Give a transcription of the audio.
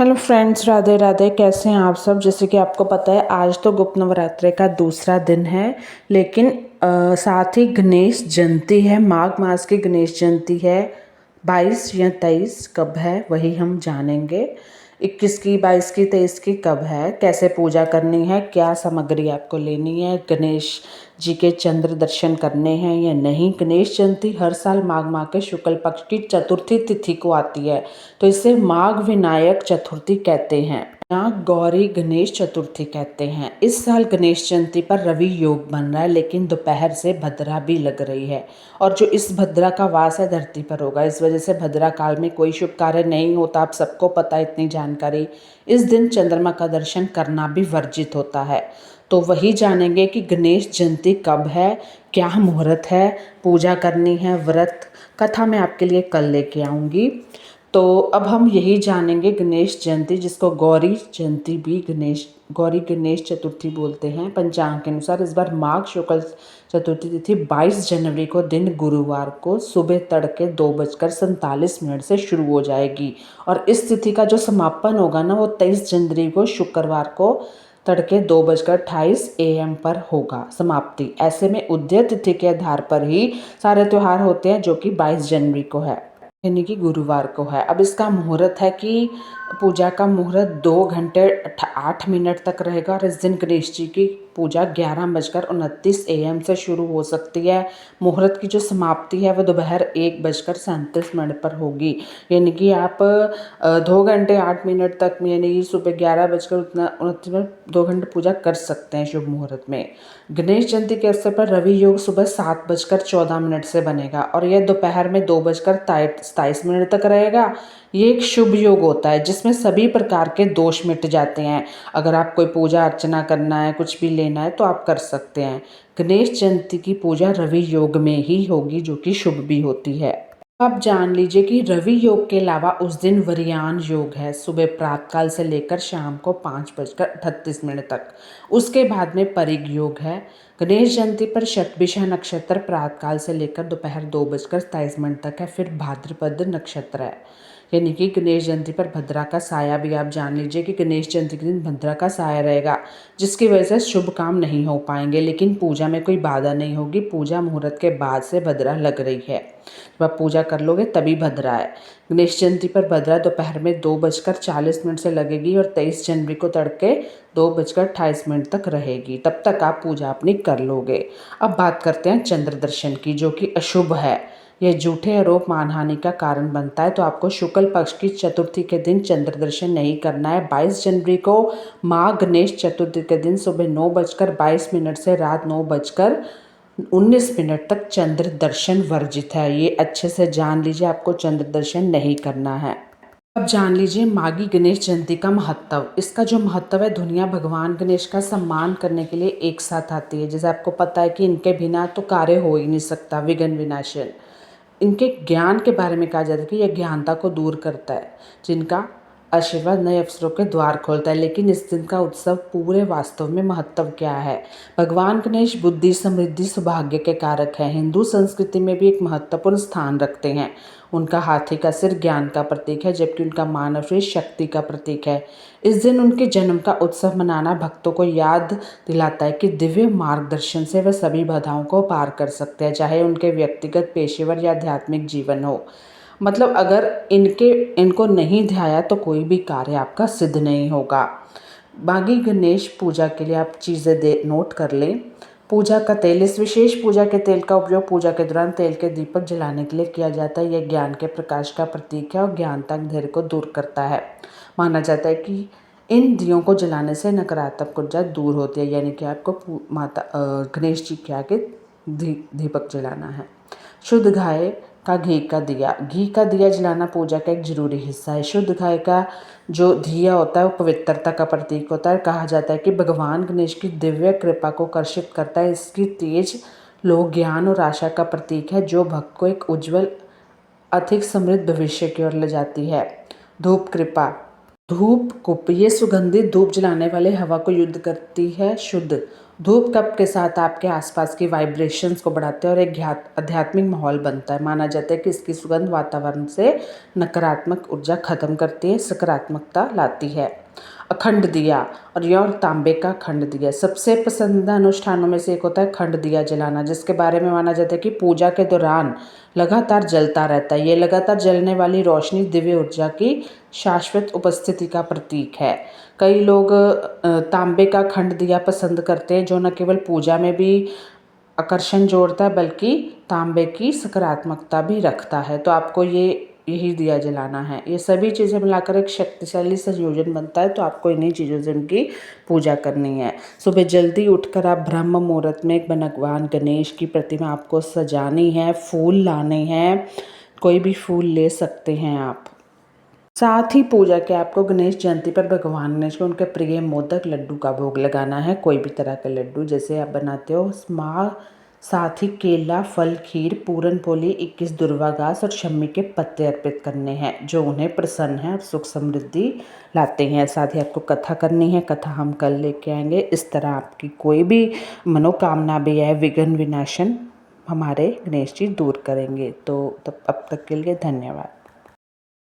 Hello friends, Radhe Radhe. कैसे हैं आप सब। जैसे कि आपको पता है आज तो गुप्त नवरात्रि का दूसरा दिन है, लेकिन साथ ही गणेश जयंती है। माघ मास की गणेश जयंती है। 22 या 23 कब है वही हम जानेंगे। 21 की, 22 की, 23 की कब है, कैसे पूजा करनी है, क्या सामग्री आपको लेनी है, गणेश जी के चंद्र दर्शन करने हैं या नहीं। गणेश जयंती हर साल माघ माह के शुक्ल पक्ष की चतुर्थी तिथि को आती है, तो इसे माघ विनायक चतुर्थी कहते हैं या गौरी गणेश चतुर्थी कहते हैं। इस साल गणेश जयंती पर रवि योग बन रहा है, लेकिन दोपहर से भद्रा भी लग रही है, और जो इस भद्रा का वास है धरती पर होगा। इस वजह से भद्रा काल में कोई शुभ कार्य नहीं होता। आप सबको पता है इतनी जानकारी। इस दिन चंद्रमा का दर्शन करना भी वर्जित होता है। तो वही जानेंगे कि गणेश जयंती कब है, क्या मुहूर्त है, पूजा करनी है, व्रत कथा मैं आपके लिए कल लेके आऊँगी। तो अब हम यही जानेंगे गणेश जयंती, जिसको गौरी जयंती भी गौरी गणेश चतुर्थी बोलते हैं। पंचांग के अनुसार इस बार माघ शुक्ल चतुर्थी तिथि 22 जनवरी को दिन गुरुवार को सुबह तड़के 2:47 से शुरू हो जाएगी, और इस तिथि का जो समापन होगा ना वो 23 जनवरी को शुक्रवार को तड़के 2:28 AM पर होगा समाप्ति। ऐसे में उदय तिथि के आधार पर ही सारे त्यौहार होते हैं, जो कि 22 जनवरी को है, यानी कि गुरुवार को है। अब इसका मुहूर्त है कि पूजा का मुहूर्त 2 घंटे 8 मिनट तक रहेगा, और इस दिन गणेश जी की पूजा 11:29 AM से शुरू हो सकती है। मुहूर्त की जो समाप्ति है वो दोपहर 1:37 पर होगी, यानी कि आप 2 घंटे 8 मिनट तक, यानी सुबह 11:29 में 2 घंटे पूजा कर सकते हैं शुभ मुहूर्त में। गणेश जयंती के अवसर पर रवि योग सुबह 7:14 से बनेगा, और यह दोपहर में 2:27 तक रहेगा। ये एक शुभ योग होता है जिसमें सभी प्रकार के दोष मिट जाते हैं। अगर आप कोई पूजा अर्चना करना है, कुछ भी लेना है, तो आप कर सकते हैं। गणेश जयंती की पूजा रवि योग में ही होगी, जो कि शुभ भी होती है। आप जान लीजिए कि रवि योग के अलावा उस दिन वरियान योग है, सुबह प्रातःकाल से लेकर शाम को 5:38 तक। उसके बाद में परिग योग है। गणेश जयंती पर शतभिषा नक्षत्र प्रातःकाल से लेकर दोपहर 2:27 तक है। फिर भाद्रपद नक्षत्र है, यानी कि गणेश जयंती पर भद्रा का साया भी आप जान लीजिए कि गणेश जयंती के दिन भद्रा का साया रहेगा, जिसकी वजह से शुभ काम नहीं हो पाएंगे, लेकिन पूजा में कोई बाधा नहीं होगी। पूजा मुहूर्त के बाद से भद्रा लग रही है, जब आप पूजा कर लोगे तभी भद्रा है। गणेश जयंती पर भद्रा दोपहर में 2:40 से लगेगी, और 23 जनवरी को तड़के 2:28 तक रहेगी। तब तक आप पूजा अपनी कर लोगे। अब बात करते हैं चंद्र दर्शन की, जो कि अशुभ है। यह झूठे आरोप मानहानि का कारण बनता है, तो आपको शुक्ल पक्ष की चतुर्थी के दिन चंद्र दर्शन नहीं करना है। 22 जनवरी को माँ गणेश चतुर्थी के दिन सुबह 9:22 से रात 9:19 तक चंद्र दर्शन वर्जित है। ये अच्छे से जान लीजिए, आपको चंद्र दर्शन नहीं करना है। अब जान लीजिए माघी गणेश जयंती का महत्व। इसका जो महत्व है, दुनिया भगवान गणेश का सम्मान करने के लिए एक साथ आती है। जैसे आपको पता है कि इनके बिना तो कार्य हो ही नहीं सकता, विघ्न विनाशन। इनके ज्ञान के बारे में कहा जाता है कि यह ज्ञानता को दूर करता है, जिनका आशीर्वाद नए अवसरों के द्वार खोलता है। लेकिन इस दिन का उत्सव पूरे वास्तव में महत्व क्या है। भगवान गणेश बुद्धि, समृद्धि, सौभाग्य के कारक हैं। हिंदू संस्कृति में भी एक महत्वपूर्ण स्थान रखते हैं। उनका हाथी का सिर ज्ञान का प्रतीक है, जबकि उनका मानव शरीर शक्ति का प्रतीक है। इस दिन उनके जन्म का उत्सव मनाना भक्तों को याद दिलाता है कि दिव्य मार्गदर्शन से वे सभी बाधाओं को पार कर सकते हैं, चाहे उनके व्यक्तिगत, पेशेवर या आध्यात्मिक जीवन हो। मतलब अगर इनको नहीं ध्याया तो कोई भी कार्य आपका सिद्ध नहीं होगा। बागी गणेश पूजा के लिए आप चीज़ें नोट कर लें। पूजा का तेल। इस विशेष पूजा के तेल का उपयोग पूजा के दौरान तेल के दीपक जलाने के लिए किया जाता है। यह ज्ञान के प्रकाश का प्रतीक है और ज्ञानता अंधेरे को दूर करता है। माना जाता है कि इन दियों को जलाने से नकारात्मक ऊर्जा दूर होती है, यानी कि आपको गणेश जी के आगे दीपक जलाना है। शुद्ध गाय का घी का दिया जलाना पूजा का एक जरूरी हिस्सा है। शुद्ध गाय का जो दिया होता है वो पवित्रता का प्रतीक होता है। कहा जाता है कि भगवान गणेश की दिव्य कृपा को आकर्षित करता है। इसकी तेज लोग ज्ञान और आशा का प्रतीक है, जो भक्त को एक उज्जवल, अधिक समृद्ध भविष्य की ओर ले जाती है। धूप कुप, ये सुगंधित धूप जलाने वाले हवा को युद्ध करती है, शुद्ध धूप कप के साथ आपके आसपास की वाइब्रेशंस को बढ़ाते हैं और एक आध्यात्मिक माहौल बनता है। माना जाता है कि इसकी सुगंध वातावरण से नकारात्मक ऊर्जा खत्म करती है, सकारात्मकता लाती है। अखंड दिया, और यह तांबे का खंड दिया सबसे पसंदीदा अनुष्ठानों में से एक होता है खंड दिया जलाना, जिसके बारे में माना जाता है कि पूजा के दौरान लगातार जलता रहता है। ये लगातार जलने वाली रोशनी दिव्य ऊर्जा की शाश्वत उपस्थिति का प्रतीक है। कई लोग तांबे का खंड दिया पसंद करते हैं, जो न केवल पूजा में भी आकर्षण जोड़ता है बल्कि तांबे की सकारात्मकता भी रखता है। तो आपको यही दिया जलाना है। ये सभी चीज़ें मिलाकर एक शक्तिशाली संयोजन बनता है, तो आपको इन्हीं चीज़ों से उनकी पूजा करनी है। सुबह जल्दी उठकर आप ब्रह्म मुहूर्त में एक भगवान गणेश की प्रतिमा आपको सजानी है, फूल लाने हैं, कोई भी फूल ले सकते हैं आप। साथ ही पूजा के आपको गणेश जयंती पर भगवान गणेश को उनके प्रिय मोदक लड्डू का भोग लगाना है, कोई भी तरह का लड्डू जैसे आप बनाते हो। साथ ही केला, फल, खीर, पूरन पोली, 21 दुर्वा घास और शम्मी के पत्ते अर्पित करने हैं, जो उन्हें प्रसन्न है और सुख समृद्धि लाते हैं। साथ ही आपको कथा करनी है, कथा हम कल लेके आएंगे। इस तरह आपकी कोई भी मनोकामना भी है, विघ्न विनाशन हमारे गणेश जी दूर करेंगे। तो तब अब तक के लिए धन्यवाद।